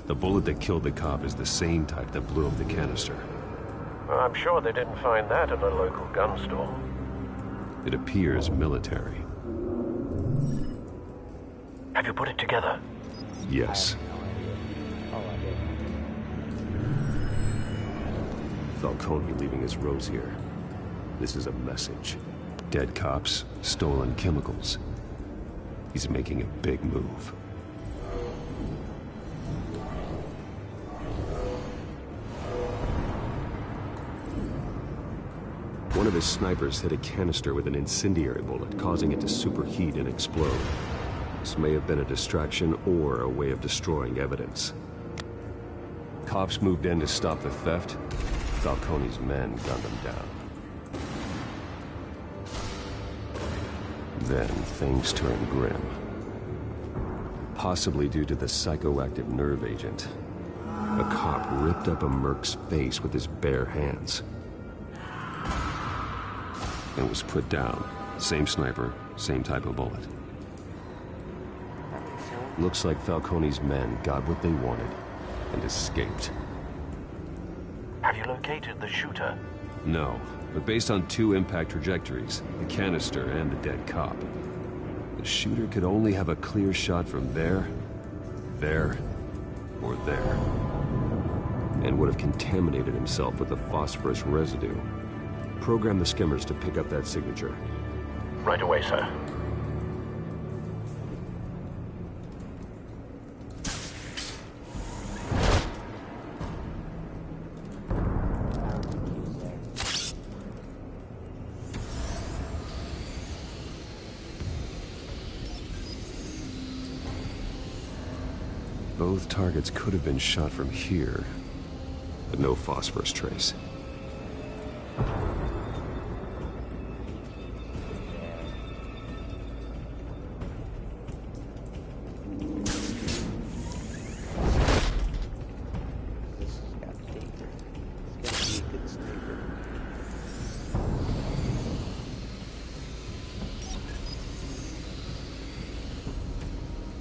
The bullet that killed the cop is the same type that blew up the canister. Well, I'm sure they didn't find that at a local gun store. It appears military. Have you put it together? Yes. Falcone leaving his rose here. This is a message. Dead cops, stolen chemicals. He's making a big move. One of his snipers hit a canister with an incendiary bullet, causing it to superheat and explode. This may have been a distraction or a way of destroying evidence. Cops moved in to stop the theft. Falcone's men gunned them down. Then things turned grim. Possibly due to the psychoactive nerve agent. A cop ripped up a merc's face with his bare hands. And was put down. Same sniper, same type of bullet. Looks like Falcone's men got what they wanted and escaped. Have you located the shooter? No, but based on two impact trajectories, the canister and the dead cop, the shooter could only have a clear shot from there, or there, and would have contaminated himself with the phosphorus residue. Program the skimmers to pick up that signature. Right away, sir. Both targets could have been shot from here, but no phosphorus trace.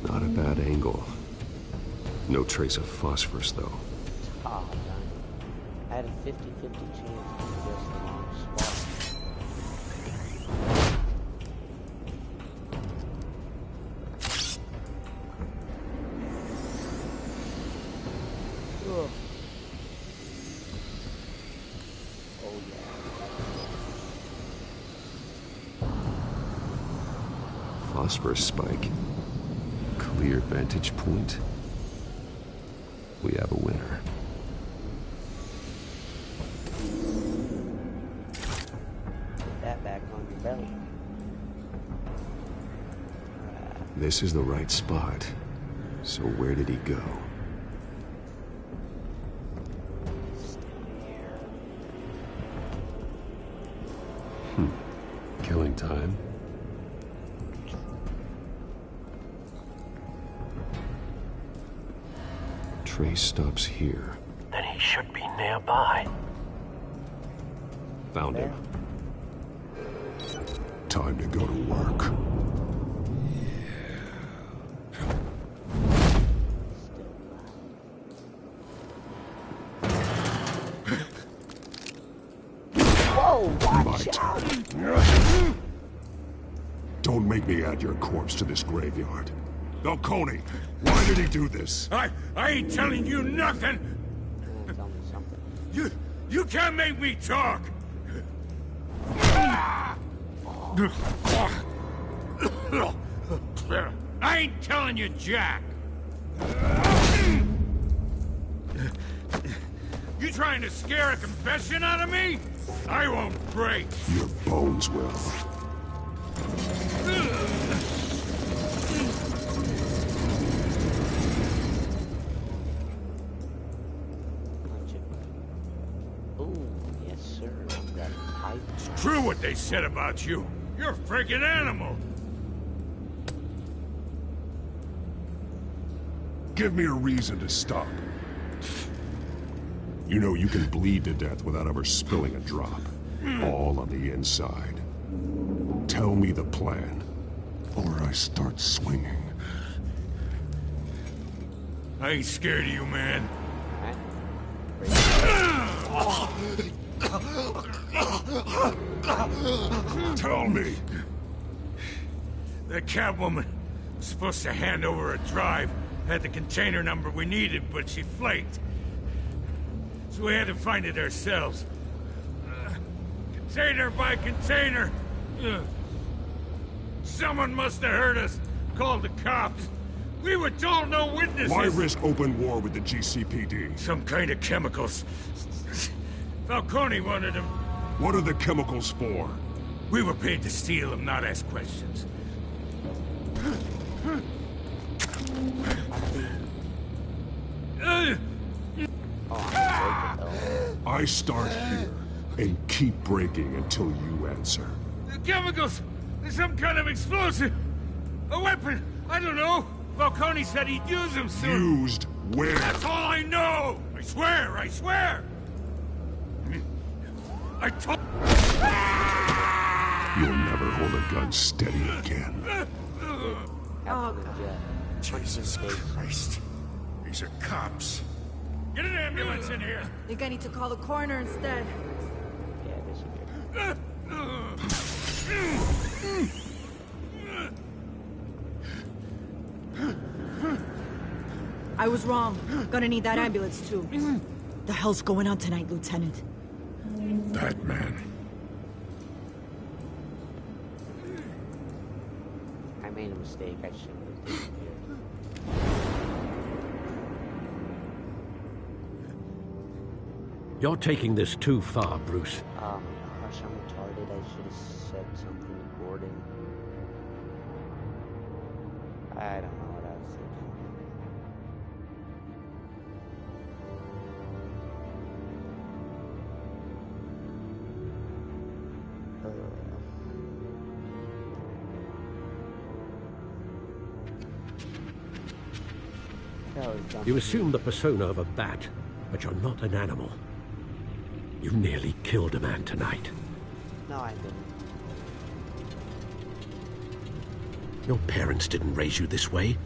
Not a bad angle. No trace of phosphorus, though. Oh, done. I had a 50-50 chance to just the wrong spot. Ugh. Oh, yeah. Phosphorus spike. Clear vantage point. we have a winner. Put that back on your belly. This is the right spot. So where did he go? Killing time. Trace stops here. Then he should be nearby. Found him. Time to go to work. Whoa, watch out! Don't make me add your corpse to this graveyard. Falcone, why did he do this? I ain't telling you nothing. Tell me something. You can't make me talk. I ain't telling you jack. You trying to scare a confession out of me? I won't break. Your bones will. Oh, yes, sir. I've got a pipe. It's true what they said about you. You're a freaking animal. Give me a reason to stop. You know you can bleed to death without ever spilling a drop. All on the inside. Tell me the plan, or I start swinging. I ain't scared of you, man. Tell me. That Catwoman was supposed to hand over a drive. Had the container number we needed, but she flaked. So we had to find it ourselves. Container by container. Someone must have heard us. Called the cops. We were told no witnesses. Why risk open war with the GCPD? Some kind of chemicals. Falcone wanted them. What are the chemicals for? We were paid to steal them, not ask questions. I start here and keep breaking until you answer. The chemicals! There's some kind of explosive! A weapon! I don't know! Falcone said he'd use them soon! Used where? That's all I know! I swear! I swear! I told... You'll never hold a gun steady again. Jesus Christ. These are cops. Get an ambulance in here! I think I need to call the coroner instead. Yeah, I was wrong. Gonna need that ambulance too. The hell's going on tonight, Lieutenant? That man. I made a mistake. I shouldn't have been here. You're taking this too far, Bruce. Gosh, I'm retarded. I should have said something to Gordon. I don't know what I was thinking. You assume the persona of a bat, but you're not an animal. You nearly killed a man tonight. No, I didn't. Your parents didn't raise you this way.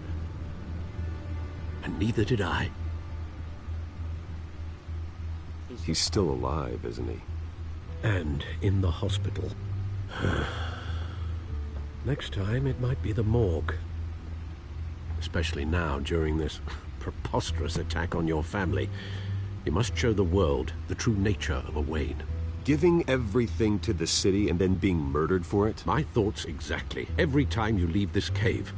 And neither did I. He's still alive, isn't he? And in the hospital. Next time, it might be the morgue. Especially now, during this preposterous attack on your family. You must show the world the true nature of a Wayne. Giving everything to the city and then being murdered for it? My thoughts exactly. Every time you leave this cave.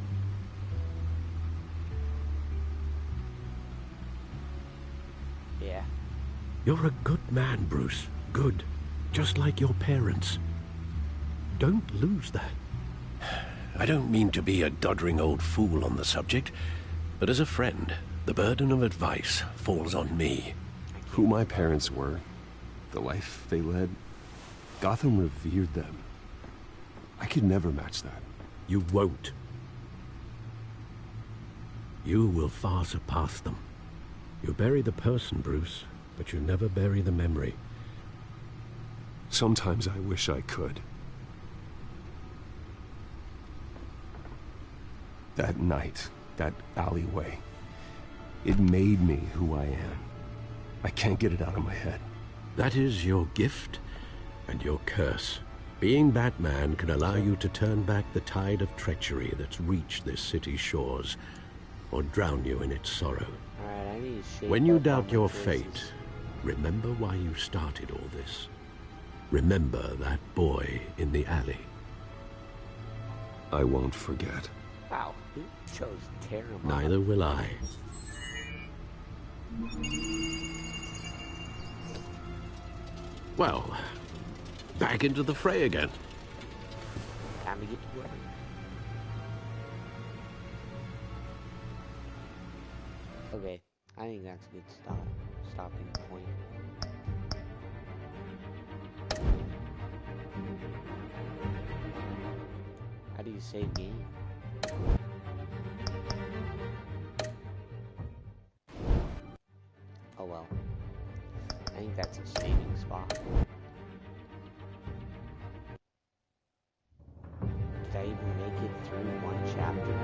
You're a good man, Bruce. Good. Just like your parents. Don't lose that. I don't mean to be a doddering old fool on the subject, but as a friend, the burden of advice falls on me. Who my parents were, the life they led, Gotham revered them. I could never match that. You won't. You will far surpass them. You bury the person, Bruce, but you never bury the memory. Sometimes I wish I could. That night, that alleyway, it made me who I am. I can't get it out of my head. That is your gift and your curse. Being Batman can allow you to turn back the tide of treachery that's reached this city's shores, or drown you in its sorrow. When you doubt your fate, remember why you started all this. Remember that boy in the alley. I won't forget. Wow, who chose terrible? Neither will I. Well, back into the fray again. Time to get to work. Okay, I think that's a good stopping point. How do you save game? Oh well. I think that's a saving spot. Did I even make it through one chapter?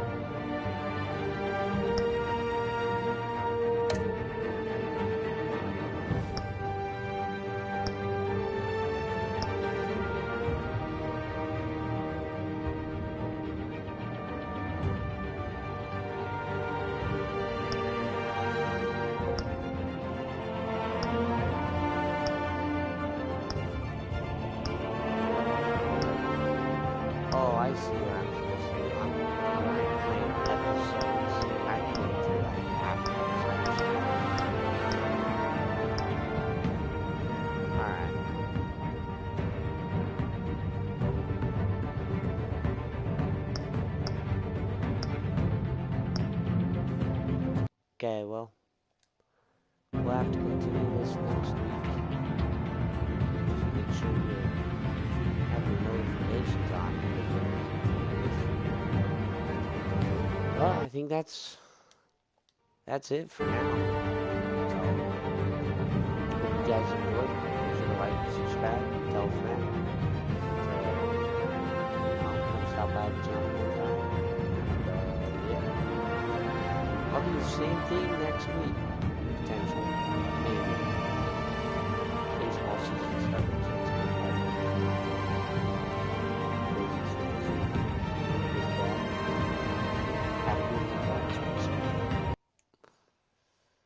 Oh, I see what I'm supposed to do. I'm playing episodes. I can get through like half episodes. Alright. Okay, well, we'll have to continue this next week. Just make sure you have your notifications on. Well, I think that's it for now. So, hope you guys enjoyed. Make sure to like, subscribe, tell a friend. Come stop by the channel one time. And, yeah. I'll do the same thing next week, potentially, maybe.